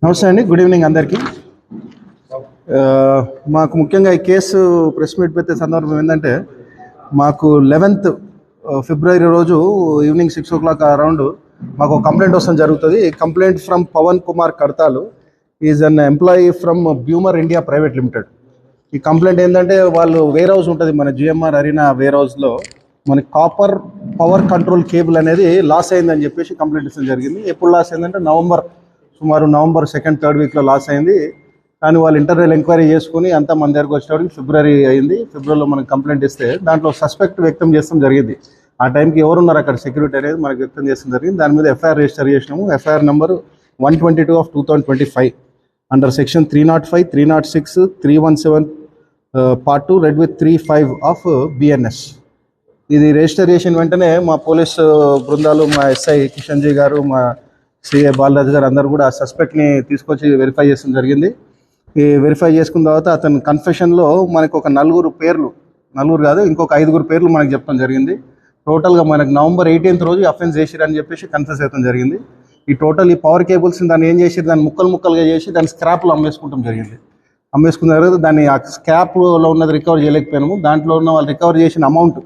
నమస్తే అండి, good evening అందరికీ. మాకు ముఖ్యంగా ఈ కేసు ప్రెస్ మీట్ పెట్టే సందర్భం ఏంటంటే, మాకు 11th ఫిబ్రవరి రోజు ఈవినింగ్ 6 o'clock అరౌండ్ మాకు కంప్లైంట్ వస్తుంది జరుగుతుంది. కంప్లైంట్ ఫ్రమ్ పవన్ కుమార్ కడతాలు, is an employee from Beumer India private limited. ఈ కంప్లైంట్ ఏంటంటే, వాళ్ళు వేర్ హౌస్ ఉంటుంది మన జిఎంఆర్ అరీనా వేర్ హౌస్లో, మనకి కాపర్ పవర్ కంట్రోల్ కేబుల్ అనేది లాస్ అయిందని చెప్పేసి కంప్లైంట్ ఇచ్చడం జరిగింది. ఎప్పుడు లాస్ అయిందంటే సుమారు నవంబర్ 2nd, 3rd వీక్లో లాస్ అయింది. కానీ వాళ్ళు ఇంటర్నల్ ఎంక్వైరీ చేసుకుని అంతా మన దగ్గరకు వచ్చేటప్పటికి ఫిబ్రవరి అయింది. ఫిబ్రవరిలో మనకు కంప్లైంట్ ఇస్తే దాంట్లో సస్పెక్ట్ వ్యక్తం చేస్తాం జరిగింది. ఆ టైంకి ఎవరున్నారు అక్కడ సెక్యూరిటీ అనేది మనకు వ్యక్తం చేస్తాం జరిగింది. దాని మీద ఎఫ్ఐఆర్ రిజిస్టర్ చేసినాము. FIR number 122/2025 under section 305, 306, 317 Part 2 red with 35 of BNS. ఇది రిజిస్టర్ చేసిన వెంటనే మా పోలీసు బృందాలు, మా ఎస్ఐ కిషన్ జీ గారు, మా సిఏ బాలరాజు గారు అందరూ కూడా సస్పెక్ట్ని తీసుకొచ్చి వెరిఫై చేయడం జరిగింది. ఈ వెరిఫై చేసుకున్న తర్వాత అతని కన్ఫెషన్లో మనకు ఒక నలుగురు కాదు, ఇంకొక 5 పేర్లు మనకు చెప్పడం జరిగింది. టోటల్గా మనకు నవంబర్ 18th రోజు అఫెన్స్ చేసిరని చెప్పేసి కన్ఫెస్ చేయడం జరిగింది. ఈ పవర్ కేబుల్స్ని దాన్ని ఏం చేసి దాన్ని ముక్కలుగా చేసి దాన్ని స్క్రాప్లో అమ్మేసుకుంటాం జరిగింది. అమ్మేసుకున్న తర్వాత దాన్ని ఆ స్క్రాప్లో ఉన్నది రికవర్ చేయలేకపోయినాము. దాంట్లో ఉన్న వాళ్ళు రికవర్ చేసిన అమౌంట్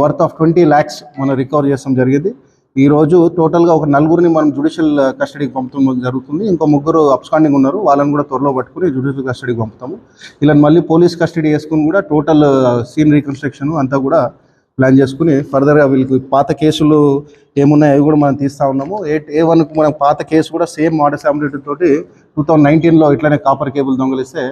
వర్త్ ఆఫ్ 20 lakhs మనం రికవర్ చేస్తాం జరిగింది. ఈరోజు టోటల్గా ఒక 4 మనం జ్యుడిషియల్ కస్టడీకి పంపడం జరుగుతుంది. ఇంకో 3 అబ్స్కాండింగ్ ఉన్నారు, వాళ్ళని కూడా త్వరలో పట్టుకుని జ్యుడిషియల్ కస్టడీకి పంపుతాము. ఇలా మళ్ళీ పోలీస్ కస్టడీ చేసుకుని కూడా టోటల్ సీన్ రీకన్స్ట్రక్షన్ అంతా కూడా ప్లాన్ చేసుకుని ఫర్దర్గా వీళ్ళకి పాత కేసులు ఏమున్నాయి అవి కూడా మనం తీస్తూ ఉన్నాము. A1కు మనం పాత కేసు కూడా సేమ్ మోడస్ ఆపరేటివ్ తోటి 2019లో ఇట్లనే కాపర్ కేబుల్ దొంగలిస్తే